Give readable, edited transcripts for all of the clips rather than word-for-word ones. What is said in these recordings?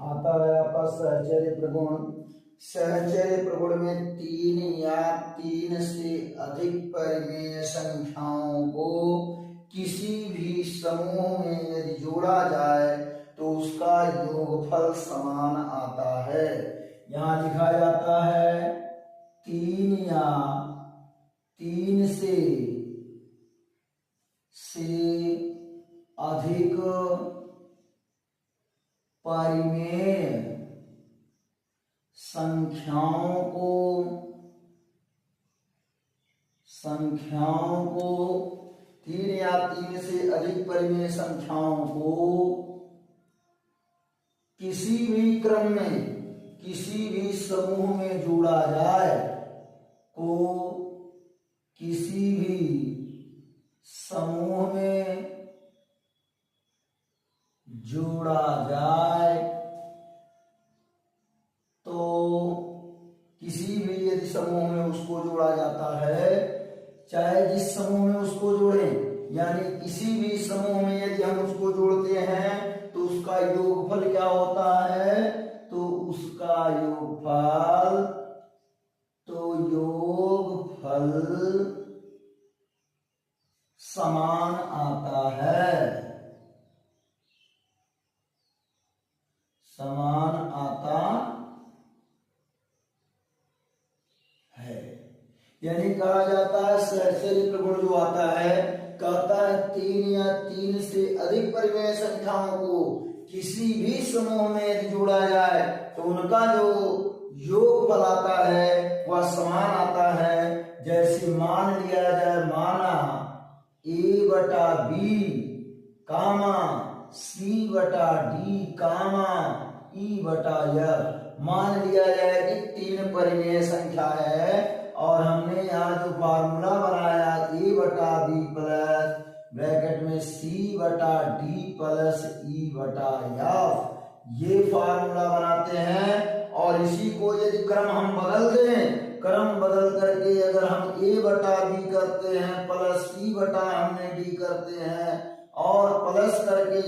आता है आपका सहचर्य प्रगुण। सहचर्य प्रगुण में 3 या 3 से अधिक परिमेय संख्याओं को किसी भी समूह में यदि जोड़ा जाए तो उसका योगफल समान आता है। यहाँ लिखा जाता है 3 या 3 से अधिक परिमेय संख्याओं को 3 या 3 से अधिक परिमेय संख्याओं को किसी भी क्रम में किसी भी समूह में जोड़ा जाए किसी भी समूह में जोड़ा जाए तो किसी भी यदि समूह में उसको जोड़ा जाता है, चाहे जिस समूह में उसको जोड़े, यानी किसी भी समूह में यदि हम उसको जोड़ते हैं तो उसका योगफल क्या होता है, तो उसका योगफल समान आता है, समान आता है। यानी कहा जाता है सहचर्य प्रगुण जो आता है, कहता है 3 या 3 से अधिक परिमेय संख्याओं को किसी भी समूह में यदि जोड़ा जाए तो उनका जो योगफल आता है वह समान आता है। जैसे मान लिया जाए, माना A/B कामा C/D कामा E/F। मान लिया जाए कि 3 परिमेय संख्या है और हमने यहाँ जो फार्मूला बनाया A/B प्लस ब्रैकेट में C/D प्लस E/F, ये फार्मूला बनाते हैं। और इसी को यदि क्रम हम बदल दें, क्रम बदल करके अगर हम A/B करते हैं प्लस C/D करते हैं और प्लस करके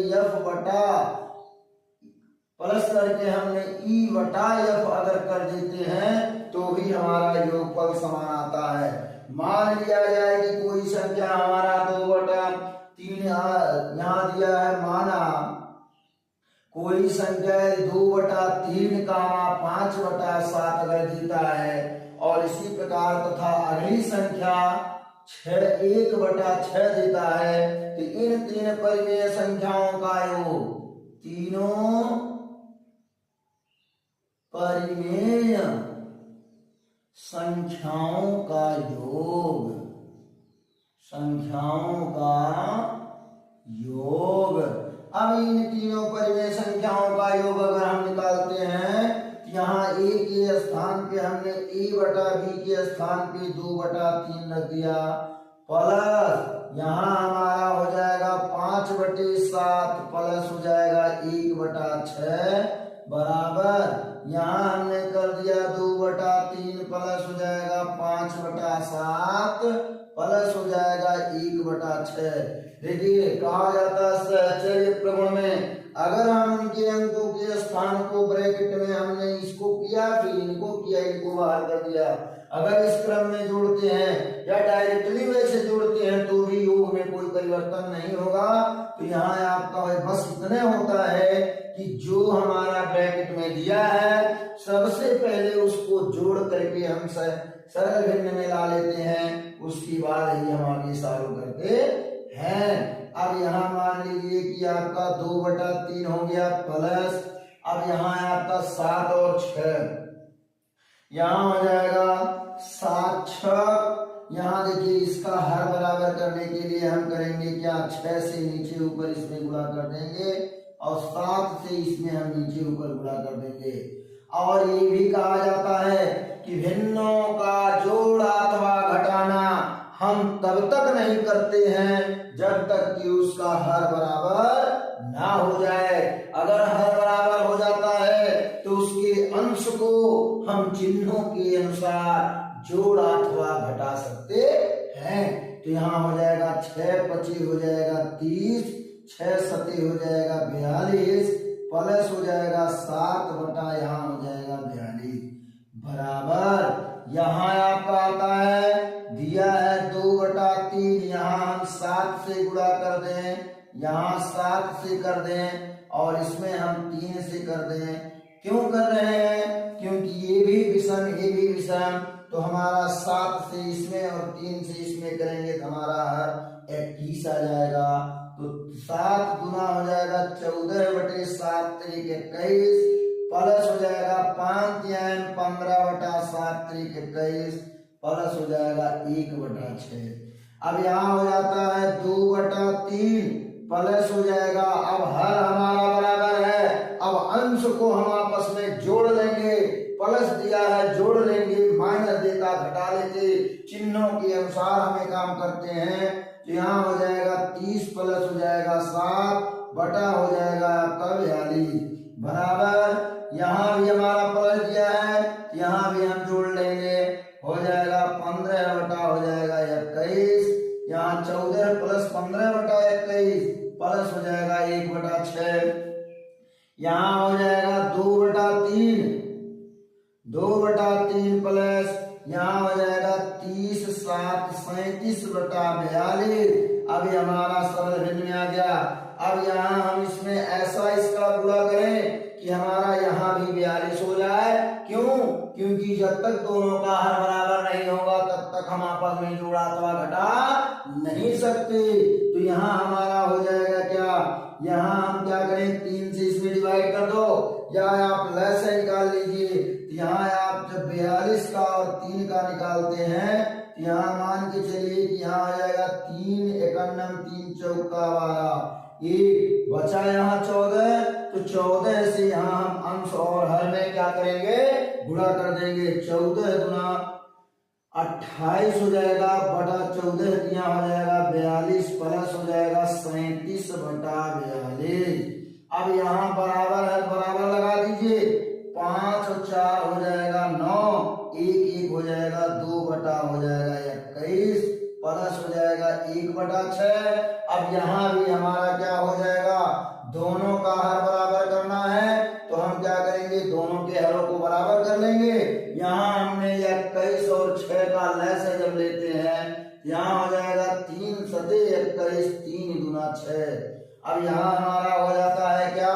हमने E/F अगर कर देते हैं तो भी हमारा योगफल समान आता है। मान लिया जाए कि कोई संख्या हमारा 2/3 यहाँ दिया है, माना कोई संख्या 2/3 कामा 5/7 अगर देता है और इसी प्रकार तथा अगली संख्या 1/6 देता है, तो इन 3 परिमेय संख्याओं का योग, तीनों परिमेय संख्याओं का योग। अब इन तीनों परिमेय संख्याओं का योग अगर हम निकालते हैं, यहाँ A के स्थान पे हमने A/B के स्थान पे 2/3 रख दिया, प्लस यहाँ हमारा हो जाएगा 5/7 प्लस हो जाएगा 1/6 बराबर यहाँ हमने कर दिया 2/3 प्लस हो जाएगा 5/7 प्लस हो जाएगा 1/6। देखिए कहा जाता है सहचर्य प्रगुण में अगर हम इनके अंकों के स्थान को ब्रैकेट में हमने इसको किया फिर इनको किया, इनको बाहर कर दिया, अगर इस क्रम में जोड़ते हैं या डायरेक्टली वैसे जोड़ते हैं तो भी योग में कोई परिवर्तन नहीं होगा। तो यहाँ आपका बस इतने होता है कि जो हमारा ब्रैकेट में दिया है सबसे पहले उसको जोड़ करके हम सरल भिन्न में ला लेते हैं, उसके बाद ही हम आगे चालू करते हैं। अब यहाँ मान लीजिए कि आपका 2/3 हो गया प्लस, अब यहाँ आपका 7 और 6, यहाँ हो जाएगा 7 6। यहाँ देखिए इसका हर बराबर करने के लिए हम करेंगे क्या, 6 से नीचे ऊपर इसमें गुणा कर देंगे और 7 से इसमें हम नीचे ऊपर गुणा कर देंगे। और ये भी कहा जाता है कि भिन्नों का जोड़ अथवा घटाना हम तब तक नहीं करते हैं जब तक कि उसका हर बराबर ना हो जाए। अगर हर बराबर हो जाता है तो उसके अंश को हम चिन्हों के अनुसार जोड़ अथवा घटा सकते हैं। तो यहाँ हो जाएगा 6 25 हो जाएगा 30, 6 7 हो जाएगा 42 प्लस हो जाएगा 7 बटा यहाँ हो जाएगा 42 बराबर यहाँ आपका आता है दिया है 2 बटा 3, यहाँ हम 7 से गुणा कर दें, यहाँ 7 से कर दें और इसमें हम 3 से कर दें। क्यों कर रहे हैं? क्योंकि ये भी विषम, तो हमारा 7 से इसमें और 3 से इसमें करेंगे तो हमारा हर 21 आ जाएगा। तो 7 गुना हो जाएगा 14 बटे 7 त्रिक 21 प्लस हो जाएगा 5 याम 15 बटा 7 त्रिक 21 प्लस हो जाएगा 1 बटा 6। अब यहाँ हो जाता है 2 बटा 3 प्लस हो जाएगा, अब हर हमारा बराबर है, अब अंश को हम आपस में जोड़ लेंगे, प्लस दिया है जोड़ लेंगे, माइनस देता घटा लेते, चिन्हों के अनुसार हमें काम करते हैं। तो यहाँ हो जाएगा 30 प्लस हो जाएगा 7 बटा हो जाएगा आपका 42 बराबर यहाँ भी हमारा प्लस दिया है, यहाँ भी हम जोड़ लेंगे, हो जाएगा 15 बटा हो जाएगा 21, यहाँ 14 प्लस 15 बटा 21 प्लस हो जाएगा 1 बटा 6, यहाँ हो जाएगा 2 बटा 3 प्लस यहाँ हो जाएगा 30 7 37 बटा 42। अब ये हमारा सरल भिन्न में आ गया। अब यहाँ हम इसमें ऐसा इसका गुणा करें कि हमारा यहाँ भी 42 हो जाए। क्यों? क्योंकि जब तक दोनों का हर बराबर नहीं होगा तब तक हम आपस में जोड़ा अथवा घटा नहीं सकते। तो यहाँ हमारा हो जाएगा क्या, यहाँ हम क्या करें 3 से इसमें डिवाइड कर दो या आप लस से निकाल लीजिए। यहाँ आप जब 42 का और 3 का निकालते हैं यहाँ मान के चलिए कि यहाँ आ जाएगा 3 एकन्नम 3 चौका 12, एक बचा यहाँ 14, तो 14 से यहाँ हम अंश और हर में क्या करेंगे गुणा कर देंगे। 14 गुना 28 हो जाएगा बटा 14 यहाँ हो जाएगा 42 प्लस हो जाएगा 37 बटा 42। अब यहाँ बराबर है, बराबर लगा दीजिए, 5 और 4 हो जाएगा 9, 1 1 हो जाएगा 2 बटा हो जाएगा 21 प्लस हो जाएगा 1 बटा 6। अब यहाँ भी हमारा क्या हो जाएगा, दोनों का हर बराबर करना है तो हम क्या करेंगे दोनों के हरों को बराबर कर लेंगे। यहाँ हमने 21 और 6 का लस जब लेते हैं यहाँ हो जाएगा 3 सते 21 3 गुना 6। अब यहाँ हमारा हो जाता है क्या,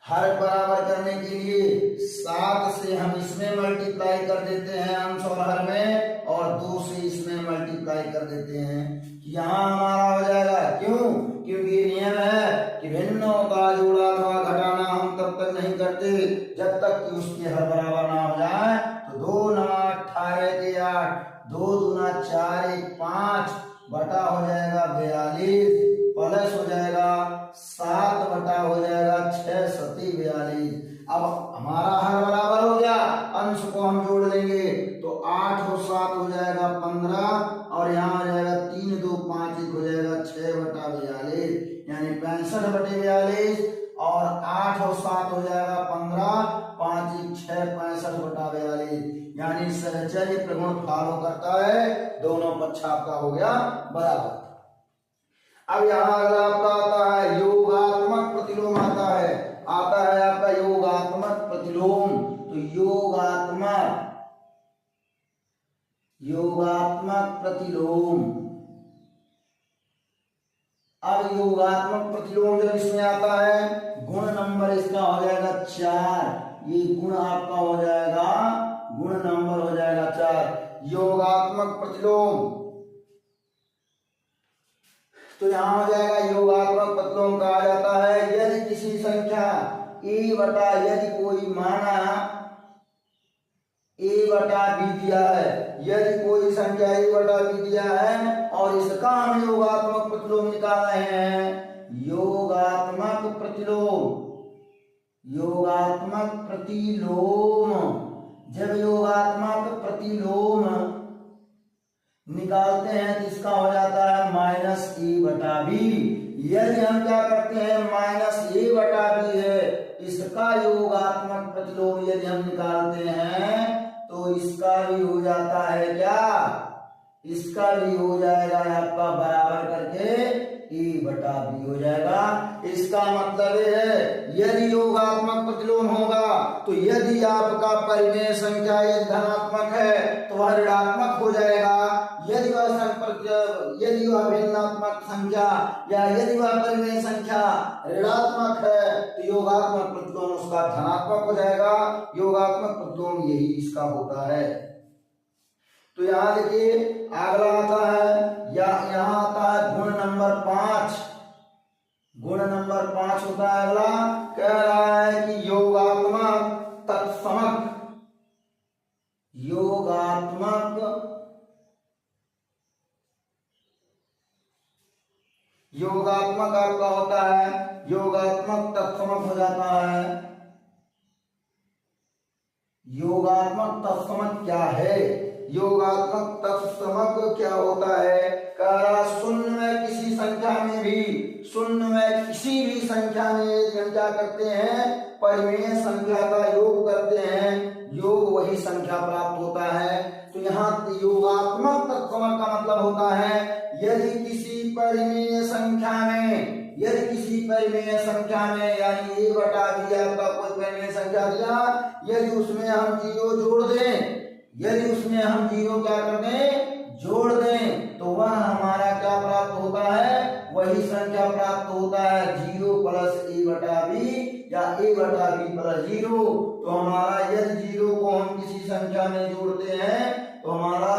हर बराबर करने के लिए 7 से हम इसमें मल्टीप्लाई कर देते हैं अंश और हर में, और 2 से इसमें मल्टीप्लाई कर देते हैं। यहाँ हमारा हो जाएगा, क्यों? क्योंकि नियम है कि भिन्नों का जोड़ा अथवा घटाना हम तब तक नहीं करते जब तक कि उसके हर बराबर ना हो जाए। तो 2 9 18 के 8, 2 दूना 4 1 5 बटा हो जाएगा 42 प्लस हो जाएगा 7 बटा हो जाएगा 6 सती 42। अब हमारा हर बराबर हो गया, अंश को हम जोड़ लेंगे तो 8 और 7 हो जाएगा 15 और यहाँ हो जाएगा 3 2 5 1 हो जाएगा 6 बटा 42, यानी 65 बटे 42 और 8 और 7 हो जाएगा 15 5 1 6 65 बटा 42, यानी सहचर्य प्रगुण फॉलो करता है, दोनों पक्ष आपका हो गया बराबर। अब यहाँ अगर आपका आता है योगात्मक प्रतिलोम आता है आपका योगात्मक प्रतिलोम। तो योगात्मक प्रतिलोम, अब योगात्मक प्रतिलोम जब इसमें आता है गुण नंबर इसका हो जाएगा 4, ये गुण आपका हो जाएगा गुण नंबर हो जाएगा 4 योगात्मक प्रतिलोम। तो यहाँ हो जाएगा योगात्मक प्रतिलोम कहा जाता है यदि किसी संख्या a बटा यदि कोई माना a बटा b दिया है, यदि कोई संख्या a बटा b दिया है और इसका हम योगात्मक प्रतिलोम निकाल रहे हैं। योगात्मक प्रतिलोम जब योगात्मक प्रतिलोम निकालते हैं तो इसका हो जाता है माइनस a बटा b। यदि हम क्या करते हैं माइनस a बटा b है इसका योगात्मक प्रतिलोम यदि हम निकालते हैं तो इसका भी हो जाता है क्या, इसका भी हो जाएगा आपका बराबर करके A/B हो जाएगा। इसका मतलब है यदि योगात्मक प्रतिलोम होगा तो यदि आपका परिमेय संख्या यदि धनात्मक है तो वह ऋणात्मक हो जाएगा, यदि वह भिन्नात्मक संख्या या यदि वह परिमेय संख्या ऋणात्मक है तो योगात्मक प्रतिलोम उसका धनात्मक हो जाएगा। योगात्मक प्रतिलोम यही इसका होता है। तो यहाँ देखिए अगला आता है या यहाँ आता है गुण नंबर 5। गुण नंबर 5 होता है अगला, कह रहा है कि योगात्मक आपका होता है योगात्मक तत्समक हो जाता है। योगात्मक तत्समक क्या है? योगात्मक तत्समक क्या होता है? शून्य में किसी संख्या में भी, शून्य में किसी भी संख्या में यदि हम क्या करते हैं परिमेय संख्या का योग करते हैं, योग वही संख्या प्राप्त होता है। तो यहाँ योगात्मक तत्समक का मतलब होता है यदि किसी परिमेय संख्या में यानी A/B आपका कोई परिमेय संख्या दिया, यदि उसमें हम जीरो जोड़ दें, यदि उसमें हम जीरो क्या कर दें जोड़ दें, तो वह हमारा क्या प्राप्त होता है? वही संख्या प्राप्त होता है 0 प्लस A/B या A/B प्लस 0। तो हमारा यदि जीरो को हम किसी संख्या में जोड़ते हैं तो हमारा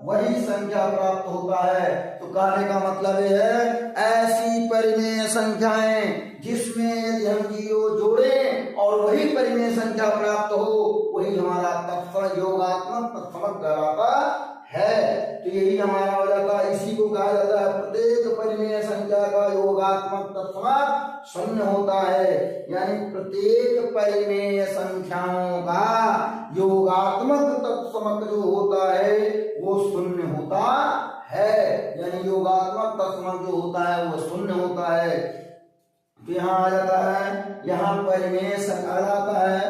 वही संख्या प्राप्त होता है। तो कहने का मतलब है ऐसी परिमेय संख्याएं जिसमें यदि हम जीरो जोड़े और वही परिमेय संख्या प्राप्त हो, वही हमारा तत्समक योगात्मक तत्समक कहलाता है। तो यही हमारा हो जाता है, इसी को कहा जाता है प्रत्येक परिमेय संख्या का योगात्मक तत्समक शून्य होता है। यानी प्रत्येक परिमेय संख्याओं का योगात्मक तत्समक जो होता है वो शून्य होता है। यानी योगात्मक तत्समक जो होता है वो शून्य होता है। तो यहाँ आ जाता है, यहाँ परिमेय संख्या आता है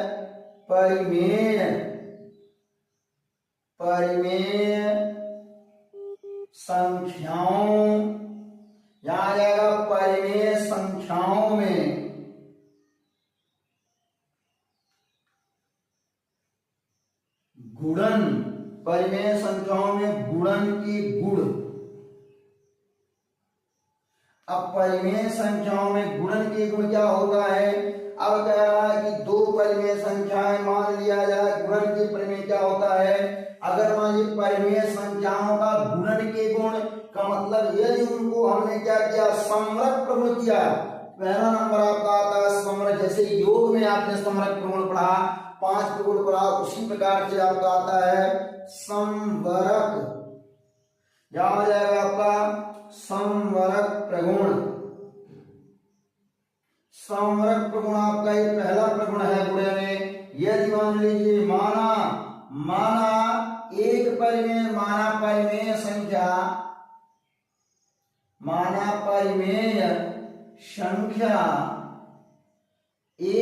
परिमेय संख्याओं, यहाँ आ जाएगा परिमेय संख्याओं में गुणन, परिमेय संख्याओं में गुणन की गुण। अब परिमेय संख्याओं में गुणन के गुण क्या होता है? अब कह रहा है कि दो परिमेय संख्याएं मान लिया जाए, गुणन के परिमेय क्या होता है? अगर मान लीजिए परिमेय संख्याओं का गुणन के गुण का मतलब यदि उनको हमने क्या किया समरक प्रगुण किया। पहला नंबर आपका आता है समरक, जैसे योग में आपने समरक प्रगुण पढ़ा, 5 प्रगुण पढ़ा, उसी प्रकार से आपका आता है समवरक। यहाँ हो जाएगा आपका समवरक प्रगुण। समवरक प्रगुण आपका ये पहला प्रगुण है गुणे में। यदि मान लीजिए माना एक परिमेय परिमेय संख्या A/B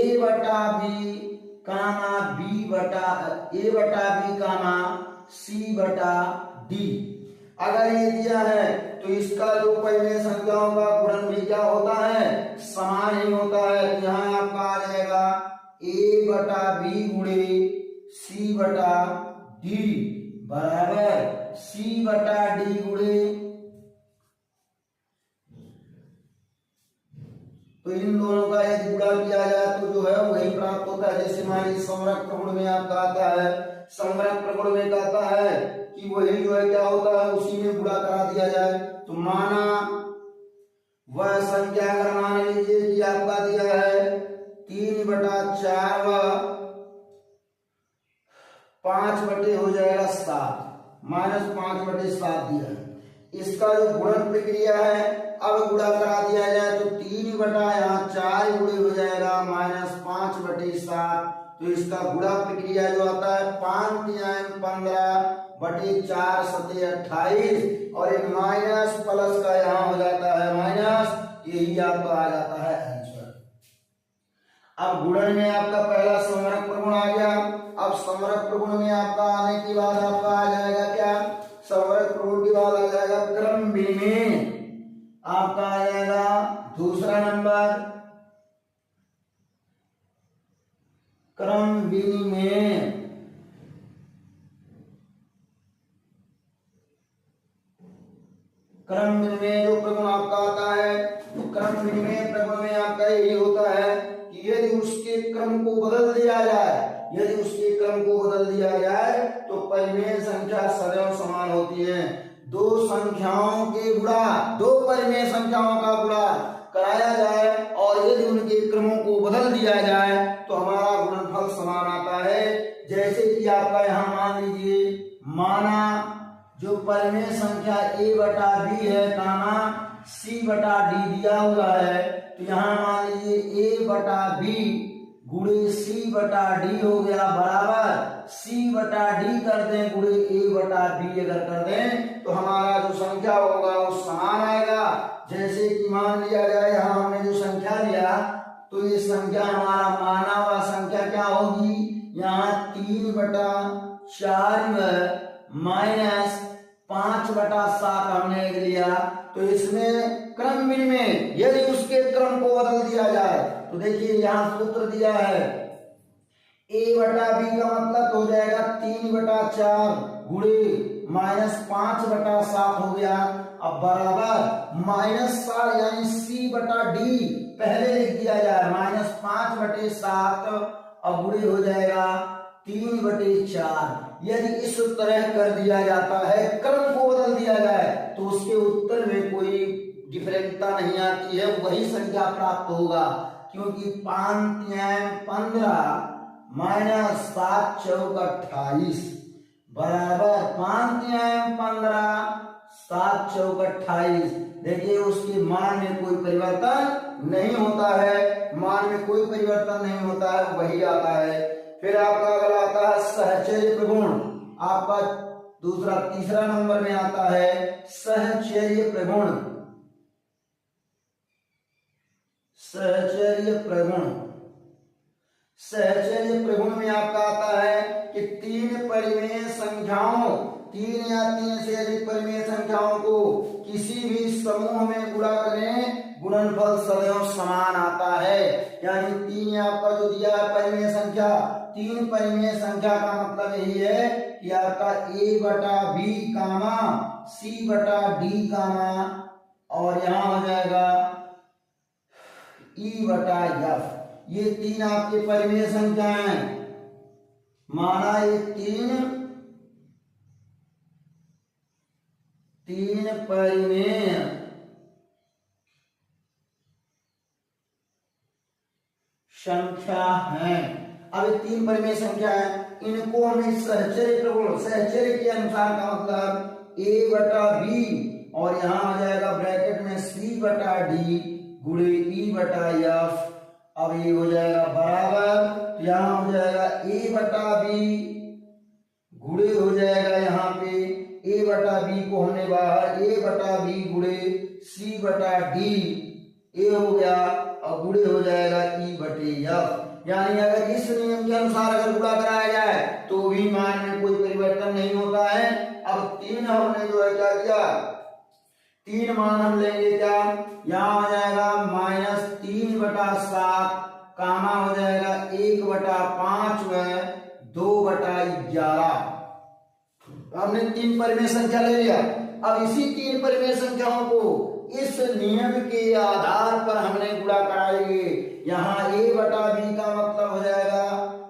C/D अगर ये दिया है तो इसका जो परिमेय संख्याओं का गुणन भी क्या होता है? समान ही होता है। यहाँ आपका आ जाएगा A/B गुणे C/D बराबर C/D गुणे, तो इन दोनों का यदि गुणा किया जाए तो जो है वही प्राप्त होता है। जैसे हमारी समरक प्रगुण में आपका आता है, समरक प्रगुण में कहता है कि वही जो है क्या होता है उसी में गुणा करा दिया जाए। तो माना वह संख्या अगर मान लीजिए कि आपका दिया है 3/4 व 5 हो जाएगा 7, -5/7 दिया है। इसका जो गुणन प्रक्रिया है अब गुणा करा दिया जाए तो 3/4 गुणे हो जाएगा -5/7। तो इसका गुणा प्रक्रिया जो आता है 5×3 15/4 7 28 और एक माइनस प्लस का यहाँ हो जाता है माइनस, यही आपका आ जाता है आंसर। अब गुणन में आपका पहला समरक प्रगुण आ गया। अब समरक प्रगुण में आपका आने के बाद आपका आ जाएगा क्या? समरक प्रगुण के बाद आ जाएगा क्रम विनिमय। आपका आ जाएगा दूसरा नंबर क्रम विनिमय। क्रम विनिमय जो प्रगुण आपका आता है, तो क्रम विनिमय प्रगुण में आपका यही होता है कि यदि उसके क्रम को बदल दिया जाए, यदि उसके क्रम को बदल दिया जाए तो परिमेय संख्या सदैव समान होती है। दो संख्याओं के गुणा, दो परिमेय संख्याओं का गुणा कराया जाए और यदि उनके क्रमों को बदल दिया जाए तो हमारा गुणनफल समान आता है। जैसे कि आपका यहाँ मान लीजिए, माना जो परिमेय संख्या a बटा b है कामा c बटा d दिया हुआ है, तो यहाँ मान लीजिए a बटा b गुणे c बटा d हो गया बराबर c बटा d कर दें गुणे a बटा b अगर कर दें तो हमारा जो संख्या होगा वो समान आएगा। जैसे कि मान लिया जाए यहाँ हमने जो संख्या लिया, तो ये संख्या हमारा माना हुआ संख्या क्या होगी, यहाँ 3 बटा 4 माइनस 5 बटा 7 हमने लिया। तो इसमें क्रम विनिमय यदि उसके क्रम को बदल दिया जाए तो देखिए यहाँ सूत्र दिया है a बटा b का मतलब हो जाएगा 3 बटा 4 गुणे माइनस 5 बटा 7 हो गया। अब बराबर माइनस 7 यानी c बटा d पहले लिख दिया जाए माइनस 5 बटे 7, अब गुणे हो जाएगा 3 बटे 4। यदि इस तरह कर दिया जाता है, क्रम को बदल दिया जाए तो उसके उत्तर में कोई डिफरेंटता नहीं आती है, वही संख्या प्राप्त होगा। क्योंकि 5 15 माइनस 7 चौक 28 बराबर 5 15 7 चौक 28। देखिए उसके मान में कोई परिवर्तन नहीं होता है, मान में कोई परिवर्तन नहीं होता है, वही आता है। फिर आपका अगला आता है सहचर्य प्रगुण। आपका दूसरा तीसरा नंबर में आता है सहचर्य प्रगुण। सहचर्य प्रगुण, सहचर्य प्रगुण में आपका आता है कि 3 परिमेय संख्याओं, 3 या 3 से अधिक परिमेय संख्याओं को किसी भी समूह में गुणा करें, गुणनफल सदैव समान आता है। यानी 3 आपका जो दिया है परिमेय संख्या, 3 परिमेय संख्या का मतलब यही है कि आपका a बटा b कामा c बटा d कामा और यहाँ हो जाएगा e बटा f। ये 3 आपके परिमेय संख्या हैं। माना ये 3 परिमेय संख्या है। अब ये 3 परिमेय संख्या है, इनको हमें सहचर्य प्रगुण, सहचर्य के अनुसार का मतलब a बटा b और यहाँ आ जाएगा ब्रैकेट में c बटा d गुणे e बटा f। अब ये हो जाएगा बराबर, यहाँ हो जाएगा a बटा b गुणे हो जाएगा यहाँ पे a बटा b को हमने बाहर a बटा b गुणे c बटा d a हो गया और गुणे हो जाएगा e बटे f। यानी अगर इस नियम के अनुसार अगर गुणा कराया जाए तो भी मान में कोई परिवर्तन नहीं होता है। अब 3 हमने जो है क्या किया, 3 मान हम लेंगे क्या, यहाँ हो जाएगा माइनस 3 बटा 7 कामा हो जाएगा 1 बटा 5 व 2 बटा 11। हमने 3 परिमेय संख्या ले लिया। अब इसी 3 परिमेय संख्याओं को इस नियम के आधार पर हमने गुणा कराएंगे। यहाँ a बटा b का मतलब हो जाएगा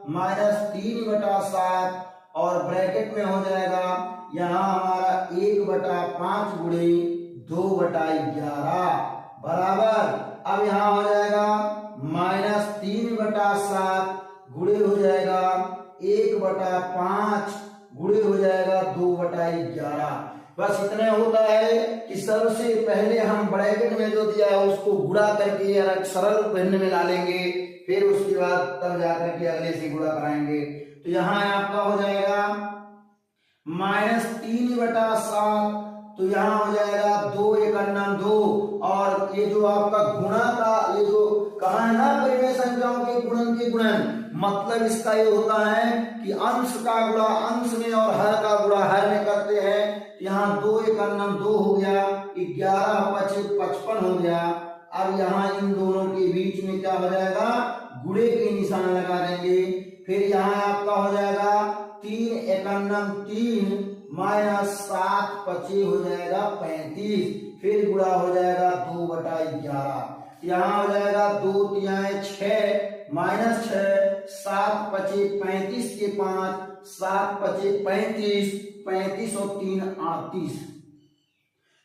माइनस 3 बटा 7 और ब्रैकेट में हो जाएगा यहाँ हमारा 1 बटा 5 गुणे 2 बटा 11 बराबर। अब यहाँ हो जाएगा माइनस 3 बटा 7 गुणे हो जाएगा 1 बटा 5 गुणे हो जाएगा 2 बटा 11। बस इतने होता है कि सबसे पहले हम ब्रैकेट में जो दिया है उसको गुणा करके सरल भिन्न में डालेंगे, फिर उसके बाद तब जाकर के अगले से गुणा कराएंगे। तो यहाँ आपका हो जाएगा माइनस 3 बटा 7, तो यहाँ हो जाएगा 2 1 2 और ये जो आपका गुणा का ये जो कहा है ना परिमेय संख्याओं के गुणन के गुणन, मतलब इसका ये होता है कि अंश का गुणा अंश में और हर का गुणा हर में करते हैं। यहाँ 2 एकम 2 हो गया, 11 25 55 हो गया। अब यहाँ इन दोनों के बीच में क्या हो जाएगा, गुणे के निशान लगा देंगे। फिर यहाँ आपका हो जाएगा 3 एकम 3 माइनस 7 25 हो जाएगा 35, फिर गुणा हो जाएगा 2/11। यहाँ हो जाएगा 2 तिहाई 6 माइनस 6 7 25 35 के 5 7 25 35 35 और 3 38।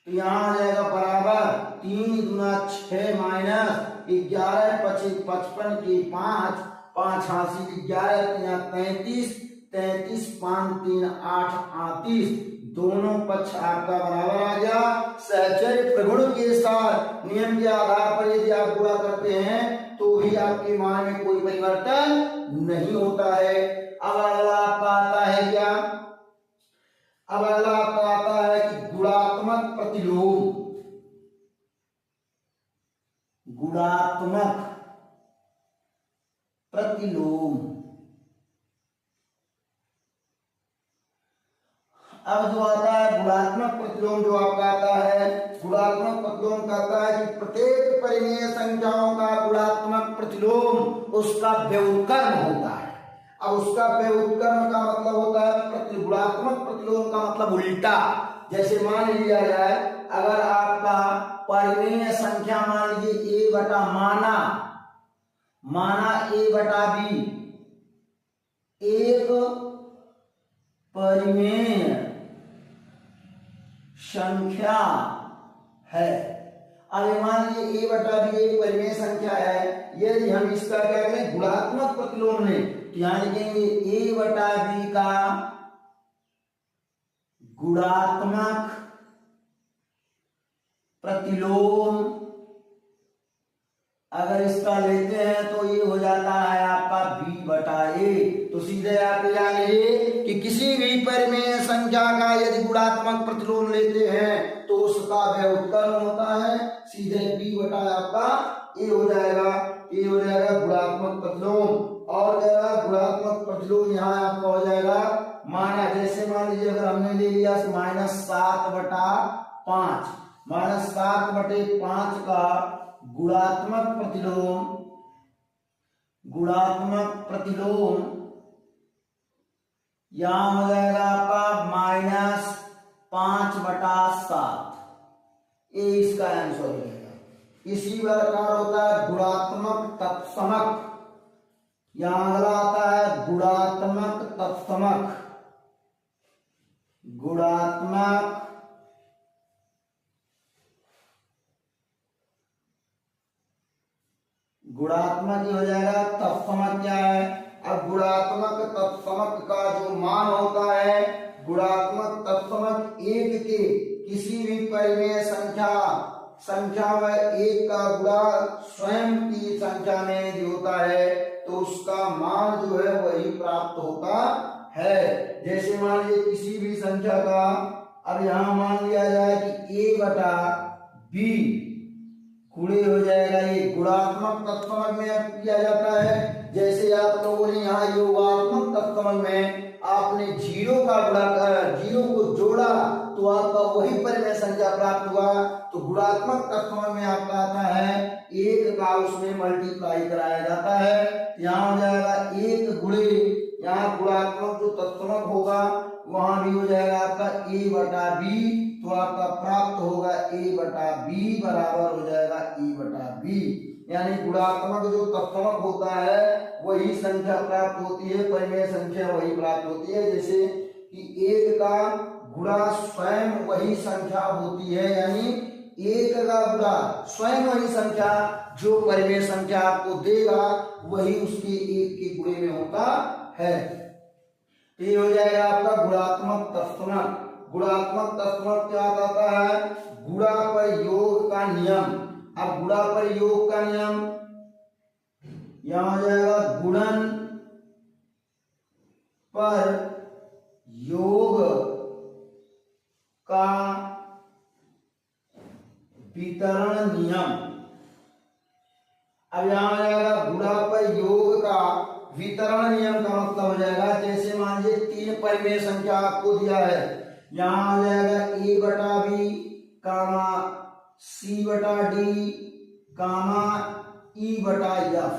तो यहाँ आ जाएगा बराबर 3 दूना 6 माइनस 11 25 55 के 5 5 88 11 33 33 5 3 8 38, दोनों पक्ष आपका बराबर आ गया। सहचर्य प्रगुण के साथ नियम के आधार पर यदि आप गुणा करते हैं तो भी आपके मान में कोई परिवर्तन नहीं होता है। अब अगला आपका आता है क्या, अब अगला आपका आता है कि गुणात्मक प्रतिलोम। गुणात्मक प्रतिलोम। अब जो आता है गुणात्मक प्रतिलोम, जो आपका आता है गुणात्मक प्रतिलोम कहता है कि प्रत्येक परिमेय संख्याओं का गुणात्मक प्रतिलोम उसका व्युत्क्रम होता है। अब उसका व्युत्क्रम का मतलब होता है गुणात्मक प्रतिलोम का मतलब उल्टा। जैसे मान लिया जाए, अगर आपका परिमेय संख्या मान लीजिए a बटा माना a बटा b एक परिमेय संख्या है। अब मान लीजिए a बटा b एक परिमेय संख्या है, यदि हम इसका क्या करें गुणात्मक प्रतिलोम लें तो यहां लिखेंगे a बटा b का गुणात्मक प्रतिलोम। अगर इसका लेते हैं तो ये हो जाता है आपका b बटा a। तो सीधे आप जानिए कि किसी भी परिमेय संख्या का यदि गुणात्मक प्रतिलोम लेते हैं तो उसका व्युत्क्रम होता है, सीधे b बटा आपका a हो जाएगा। ये हो जाएगा गुणात्मक प्रतिलोम। और गुणात्मक प्रतिलोम यहाँ आपका हो जाएगा माना, जैसे मान लीजिए अगर हमने ले लिया -7/5 -7/5 का गुणात्मक प्रतिलोम यहां हो जाएगा आपका -5/7। ये इसका आंसर हो जाएगा। इसी प्रकार होता है गुणात्मक तत्समक। यहां अगला आता है गुणात्मक तत्समक। गुणात्मक गुणात्मक हो जाएगा, तत्समक क्या है। अब गुणात्मक तत्समक का जो मान होता है, गुणात्मक तत्समक एक के किसी भी परिमेय संख्या में एक का गुणा स्वयं की संख्या में यदि होता है तो उसका मान जो है वही प्राप्त होता है। जैसे मान लीजिए किसी भी संख्या का, अब यहां मान लिया जाए कि a बटा b गुणे हो जाएगा, ये गुणात्मक तत्समक में अब किया जाता है। जैसे आप लोगों ने यहाँ योगात्मक तत्समक में आपने 0 का गुणा कर 0 को जोड़ा तो आपका वही परिमेय संख्या प्राप्त हुआ। तो गुणात्मक तत्समक में आपका आता है 1 का उसमें मल्टीप्लाई कराया जाता है। यहाँ हो जाएगा 1 गुणे, यहाँ गुणात्मक जो तत्समक होगा वहां भी हो जाएगा आपका a बटा b, तो आपका प्राप्त होगा a बटा b बराबर हो जाएगा a बटा b। यानी गुणात्मक जो तत्समक होता है वही संख्या प्राप्त होती है, परिमेय संख्या वही प्राप्त होती है। जैसे कि 1 का गुणा स्वयं वही संख्या होती है, यानी 1 का गुणा स्वयं वही संख्या जो परिमेय संख्या आपको देगा वही उसके 1 के गुणे में होता है। ये हो जाएगा आपका गुणात्मक तत्समक। गुणात्मक तत्समक क्या आता है, गुणा पर योग का नियम। अब गुणा पर योग का नियम यहां हो जाएगा गुणन पर योग का वितरण नियम। अब यहां परिमेय संख्या आपको दिया है। यहाँ हो जाएगा a बटा बी कामा c बटा डी कामा e बटा f।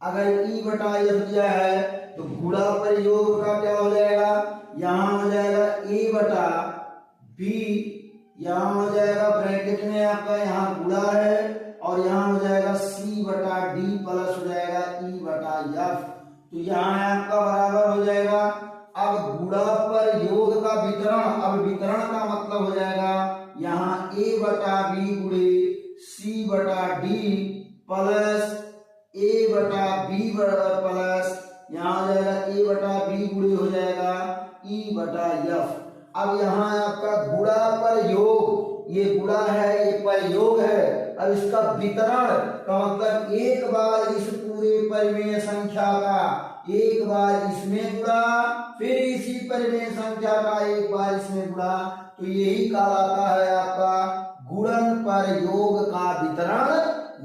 अगर e बटा f दिया है तो गुणा पर योग का क्या हो जाएगा, यहाँ हो जाएगा a बटा b, यहाँ हो जाएगा ब्रैकेट में आपका यहाँ गुणा है और यहाँ हो जाएगा c बटा डी प्लस हो जाएगा e बटा f। तो यहाँ आपका बराबर हो जाएगा। अब गुणा पर योग का वितरण, अब वितरण का मतलब हो जाएगा यहाँ a बटा बी गुणे c बटा डी प्लस a बटा बी प्लस यहाँ हो जाएगा a बटा बी गुणे हो जाएगा e बटा f। अब यहाँ आपका गुणा पर योग, ये गुणा है ये पर योग है। अब इसका वितरण का मतलब एक बार इस पूरे परिमेय संख्या का एक बार इसमें गुणा, फिर इसी परिमेय संख्या का एक बार इसमें गुणा, तो यही कहलाता है आपका गुणन पर योग का वितरण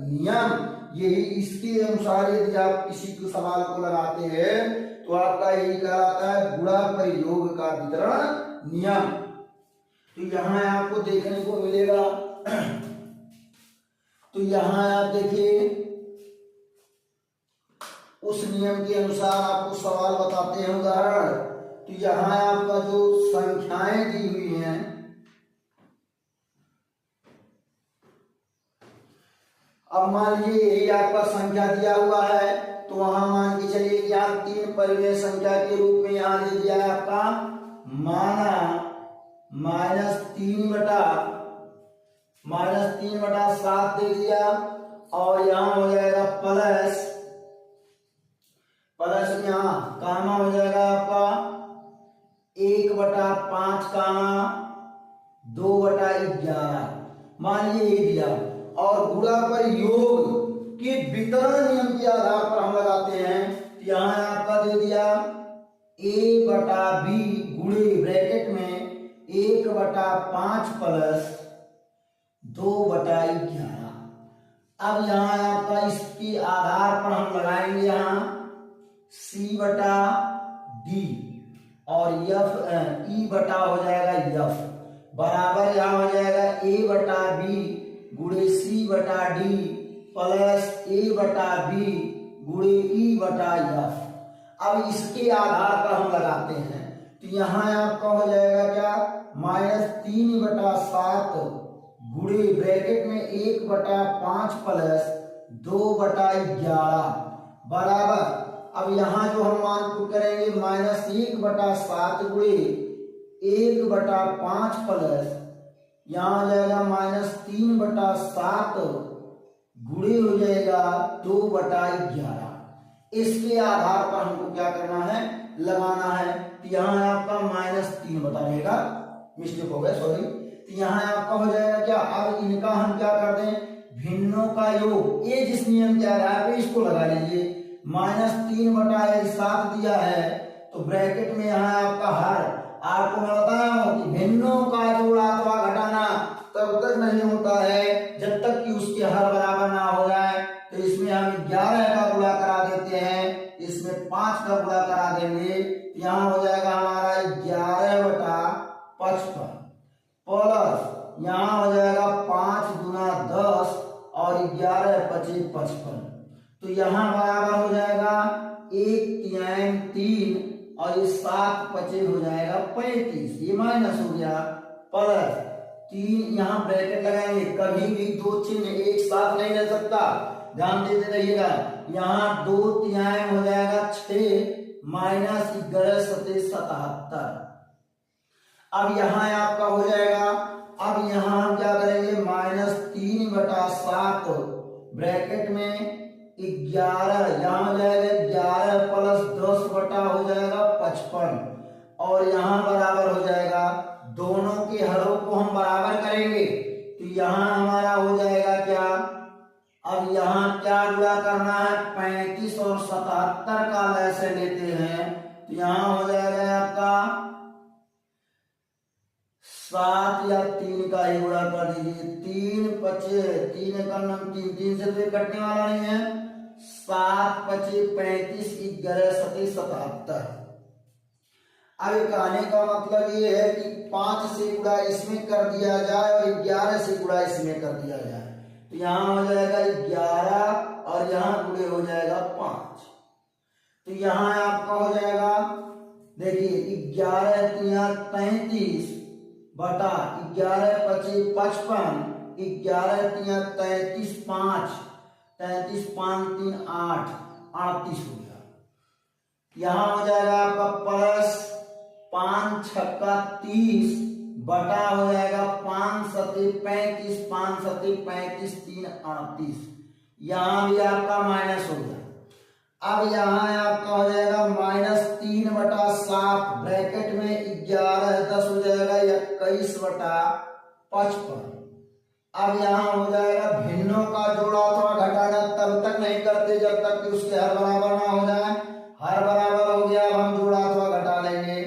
नियम। यही इसके अनुसार यदि आप किसी को सवाल को लगाते हैं तो आपका यही कहलाता है गुणा पर योग का वितरण नियम। तो यहाँ आपको देखने को मिलेगा, तो यहाँ आप देखिए उस नियम के अनुसार आपको सवाल बताते हैं उदाहरण। तो यहाँ आपका जो संख्याएं दी हुई हैं, अब मान लीजिए यही आपका संख्या दिया हुआ है तो वहां मान के चलिए कि यहाँ तीन परिमेय संख्या के रूप में यहाँ दे दिया है आपका माना -3/7 दे दिया और यहाँ हो जाएगा प्लस यहाँ कामा हो जाएगा आपका 1/5 कामा 2/11 मान लीजिए ये दिया। और गुणा पर योग के वितरण नियम के आधार पर हम लगाते हैं। तो यहाँ आपका दे दिया a बटा बी गुणे ब्रैकेट में 1/5 प्लस 2/11। अब यहाँ आपका इसके आधार पर हम लगाएंगे यहाँ c बटा डी और e बटा हो जाएगा f बराबर यहाँ हो जाएगा a बटा बी गुणे c बटा डी प्लस a बटा बी गुणे e बटा f। अब इसके आधार पर हम लगाते हैं तो यहाँ आपका हो जाएगा क्या -3/7 गुणे ब्रैकेट में 1/5 प्लस 2/11 बराबर। अब यहाँ जो हम मान पुट करेंगे -1/7 गुणे 1/5 प्लस यहाँ हो जाएगा -3/7 गुणे हो जाएगा 2/11। इसके आधार पर हमको क्या करना है, लगाना है। तो यहाँ आपका -3 बता रहेगा, मिस्टेक हो गया सॉरी। तो यहाँ आपका हो जाएगा क्या, अब इनका हम क्या कर दें भिन्नों का योग, ये जिस नियम के आधार पे इसको लगा लीजिए। -3/7 दिया है तो ब्रैकेट में यहाँ आपका हर, आपको मैं बताया हूं कि भिन्नों का जोड़ अथवा घटाना तब तक नहीं होता है जब तक कि उसके हर बराबर ना हो जाए। तो इसमें हम 11 का गुणा करा देते हैं, इसमें 5 का गुणा करा देंगे। यहाँ हो जाएगा हमारा 11/55 प्लस यहाँ हो जाएगा 5 गुना 10 और 11×5 = 55। तो यहाँ बराबर हो जाएगा 1×3 और ये 7×5 हो जाएगा 35, ये माइनस हो गया प्लस 3 यहाँ ब्रैकेट लगाएंगे। कभी भी दो चिन्ह एक साथ नहीं रह सकता, ध्यान देते रहिएगा। यहाँ 2/3 हो जाएगा 6 -11×7 = 77। अब यहाँ आपका हो जाएगा, अब यहाँ हम क्या करेंगे -3/7 ब्रैकेट में 11 यहाँ हो जाएगा 11 प्लस 10 बटा हो जाएगा 55 और यहाँ बराबर हो जाएगा, दोनों के हरों को हम बराबर करेंगे। तो यहाँ हमारा हो जाएगा क्या, अब यहाँ क्या गुणा करना है 35 और 77 का लैसे लेते हैं। तो यहाँ हो जाएगा आपका 7 या 3 का ही गुणा कर दीजिए। 3×5 3 का नाम 3 से तो कटने वाला नहीं है। 7×5 = 35 11×7 = 77। अब ये कहने का मतलब ये है कि 5 से गुणा इसमें कर दिया जाए और 11 से गुणा इसमें कर दिया जाए, तो यहाँ हो जाएगा 11 और यहाँ गुणे हो जाएगा 5। तो यहाँ आपका हो जाएगा, देखिए 11 तिया 33 बटा 11 पचे 55, 11 तिया 33 5, 33 5 3 8, 38 हो गया। यहाँ हो जाएगा आपका प्लस 5 छक्का 30 बटा हो जाएगा 5 सते 35, 5 सते 35 3 38। यहाँ भी आपका माइनस हो गया। अब यहाँ आपका हो जाएगा -3 बटा 7 ब्रैकेट में 11 10 हो जाएगा 21 बटा 55। अब यहाँ हो जाएगा भिन्नों का जोड़ा अथवा घटाना तब तक नहीं करते जब तक कि उसके हर बराबर ना हो जाए। हर बराबर हो गया, अब हम जोड़ा अथवा घटा लेंगे।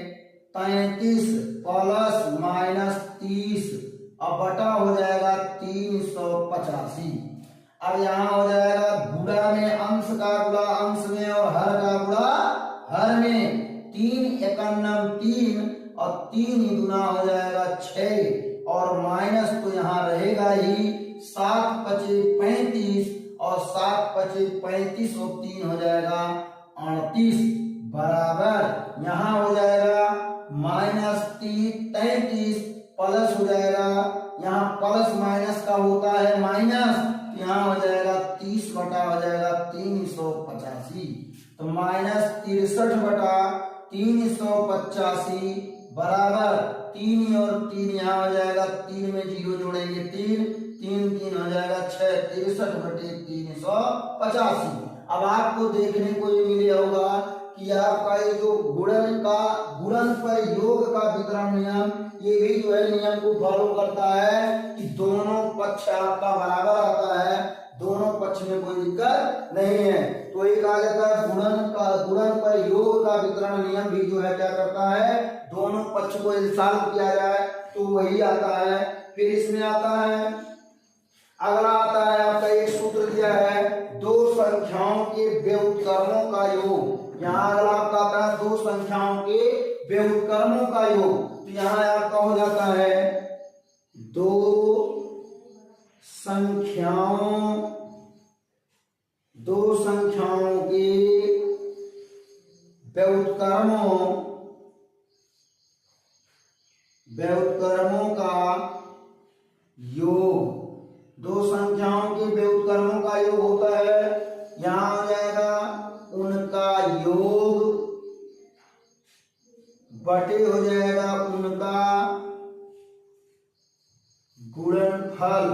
33 प्लस -30 अब बटा हो जाएगा 385। अब यहाँ हो जाएगा गुणा में अंश का गुणा अंश में और हर का गुणा हर में। 3 एकन्नम 3 और 3 ही गुना हो जाएगा 6 और माइनस तो यहाँ रहेगा ही। 7 पचे 35 और 7 पचे 35 और 3 हो जाएगा 38 बराबर यहाँ हो जाएगा -33 प्लस हो जाएगा, यहाँ प्लस माइनस का होता है माइनस, यहाँ हो जाएगा 30 बटा हो जाएगा 385। तो -63 बटा 385 बराबर 3 और 3 यहाँ हो जाएगा, 3 में 0 जोड़ेंगे 3 3 3 हो जाएगा 6, 63 बटे 385। अब आपको देखने को ये मिले होगा कि आपका ये जो गुणन पर योग का वितरण नियम, ये भी जो है नियम को फॉलो करता है कि दोनों पक्ष आपका बराबर आता है, दोनों पक्ष में कोई दिक्कत नहीं है। तो ये कहा जाता है गुणन पर योग का वितरण नियम भी जो है क्या करता है, दोनों पक्ष को सॉल्व किया जाए तो वही आता है। फिर इसमें आता है, अगला आता है आपका एक सूत्र दिया है, दो संख्याओं के व्युत्क्रमों का योग। यहाँ अगला आपका आता है दो संख्याओं के व्युत्क्रमों का योग। तो यहाँ आपका हो जाता है दो संख्याओं के व्युत्क्रमों का योग। दो संख्याओं के व्युत्क्रमों का योग होता है, यहाँ हो जाएगा उनका योग बटे हो जाएगा उनका गुणनफल।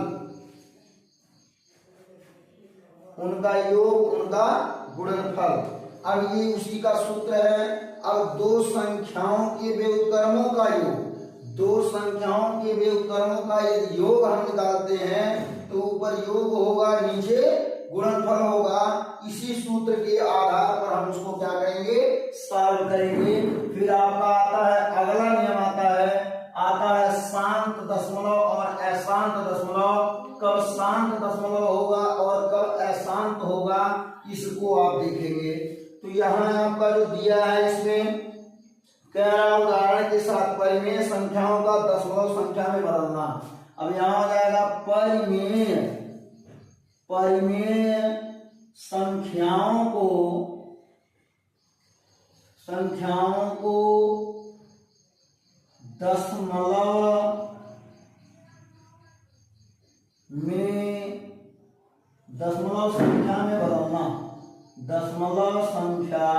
उनका योग उनका गुणनफल। अब ये उसी का सूत्र है। अब दो संख्याओं के व्युत्क्रमों का योग, दो संख्याओं के व्युत्क्रमों का यदि योग हम निकालते हैं तो ऊपर योग होगा, नीचे गुणनफल होगा। इसी सूत्र के आधार पर हम उसको क्या करेंगे, सॉल्व करेंगे। फिर आपका आता है अगला नियम आता है शांत दशमलव और अशांत दशमलव। कब शांत दशमलव होगा और कब अशांत होगा इसको आप देखेंगे। तो यहाँ आपका जो दिया है इसमें कह रहा उदाहरण के साथ परिमेय संख्याओं का दशमलव संख्या में बदलना। अब यहाँ हो जाएगा परिमेय संख्याओं को दशमलव संख्या में बदलना। दशमलव संख्या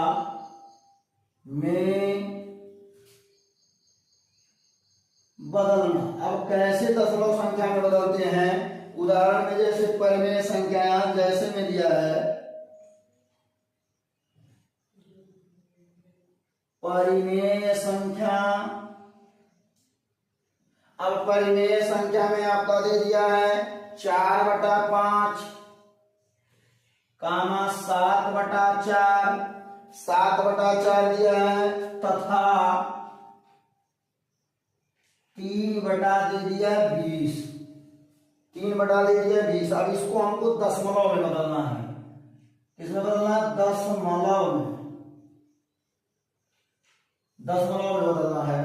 में बदलना। अब कैसे दशमलव संख्या में बदलते हैं, उदाहरण में जैसे परिमेय संख्या यहाँ जैसे में दिया है, परिमेय संख्या। अब परिमेय संख्या में आपका दे दिया है 4/5 कामा 7/4, 7/4 दिया है तथा 3 दे दिया 20, 3 दे दिया 20। अब इसको हमको दशमलव में बदलना है। किसमें बदलना है, दशमलव में। दशमलव में बदलना है।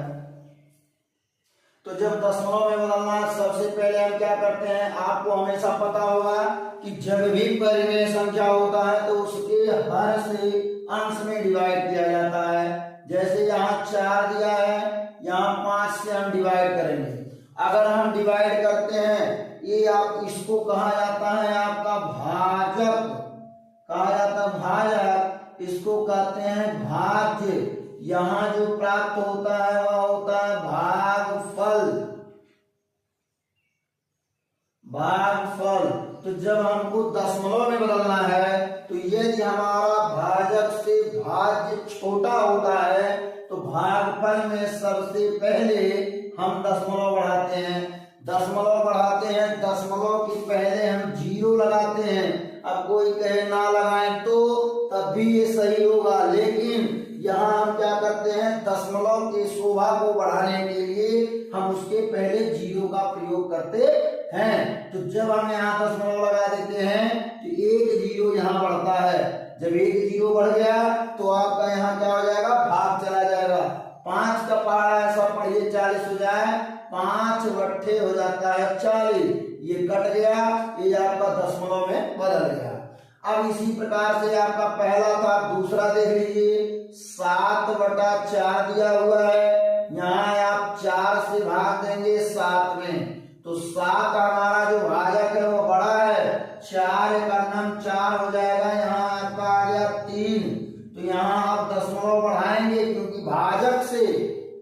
तो जब दशमलव में बदलना है, सबसे पहले हम क्या करते हैं, आपको हमेशा पता होगा कि जब भी परिमेय संख्या होता है तो उसके हर से अंश में डिवाइड किया जाता है। जैसे यहाँ 4 दिया है, यहाँ 5 से हम डिवाइड करेंगे। अगर हम डिवाइड करते हैं, ये आप इसको कहा जाता है आपका भाजक, कहा जाता है भाजक, इसको कहते हैं भाज्य। यहाँ जो प्राप्त होता है वह होता है भागफल, भागफल। तो जब हमको दशमलव में बदलना है, तो यदि हमारा भाजक से भाज्य छोटा होता है तो भागफल में सबसे पहले हम दशमलव बढ़ाते हैं। दशमलव बढ़ाते हैं, दशमलव के पहले हम 0 लगाते हैं। अब कोई कहे ना लगाएं तो तब भी ये सही होगा, लेकिन यहाँ हम क्या करते हैं, दशमलव की शोभा को बढ़ाने के लिए हम उसके पहले 0 का प्रयोग करते हैं। तो जब हम यहाँ दशमलव लगा देते हैं तो 1 0 यहाँ बढ़ता है। जब 1 0 बढ़ गया तो आपका यहाँ क्या हो जाएगा, भाग चला जाएगा। 5 का पहाड़ा है, सब पढ़िए, 40 हो जाए, 5 बट्ठे हो जाता है 40, ये कट गया, ये आपका दशमलव में बदल गया। अब इसी प्रकार से आपका पहला था, दूसरा देख लीजिए, 7/4 दिया हुआ है, यहाँ आप 4 से भाग देंगे 7 में, तो 7 हमारा जो भाजक है वो बड़ा है, 4 का नाम 4 हो जाएगा, यहाँ आपका आ गया 3। तो यहाँ आप दशमलव बढ़ाएंगे क्योंकि भाजक से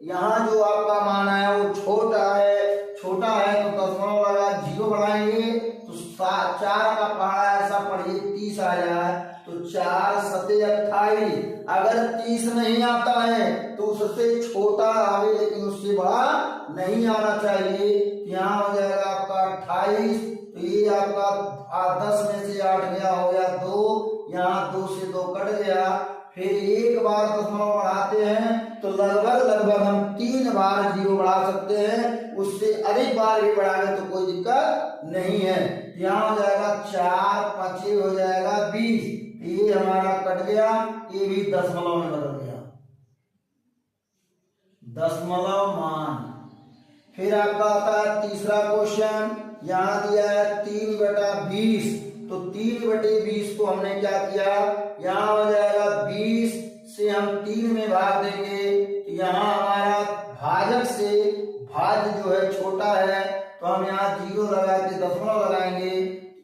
यहाँ जो आपका मान है वो छोटा है, छोटा है, तो दशमलव लगा 0 बढ़ाएंगे तो 4 का पहाड़ा ऐसा पढ़िए 30 आ जाए, तो 4 सते 28। अगर 30 नहीं आता है तो उससे छोटा आवे, लेकिन उससे बड़ा नहीं आना चाहिए। यहाँ हो जाएगा आपका 28, तो ये आपका 10 में से 8 गया, हो गया 2, यहाँ 2 से 2 कट गया। फिर एक बार दशमलव बढ़ाते हैं तो लगभग हम 3 बार 0 बढ़ा सकते हैं, उससे अधिक बार भी बढ़ाएंगे तो कोई दिक्कत नहीं है। यहाँ हो जाएगा 4 5 हो जाएगा 20, ये हमारा कट गया, ये भी दशमलव में बदल गया, दशमलव मान। फिर आपका आता है तीसरा क्वेश्चन, यहाँ दिया है 3/20, तो 3/20 को हमने क्या किया, यहाँ हो जाएगा 20 से हम 3 में भाग देंगे, तो यहाँ हमारा भाजक से भाज्य जो है छोटा है, तो हम यहाँ 0 लगा के दशमलव लगाएंगे,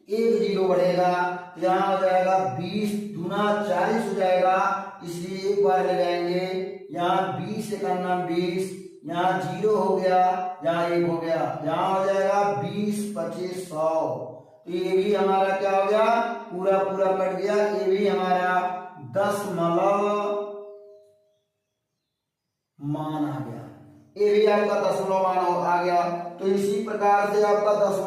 1 0 बढ़ेगा, तो यहाँ हो जाएगा 20 दूना 40 हो जाएगा, इसलिए एक बार लगाएंगे, यहाँ 20 का नाम 20, यहाँ 0 हो गया, यहाँ 1 हो गया, यहाँ हो जाएगा 20 25 100। तो ये भी हमारा क्या हो गया, पूरा कट गया, ये भी हमारा दशमलव मान आ गया, ये भी आपका दशमलव मान आ गया। तो इसी प्रकार से आपका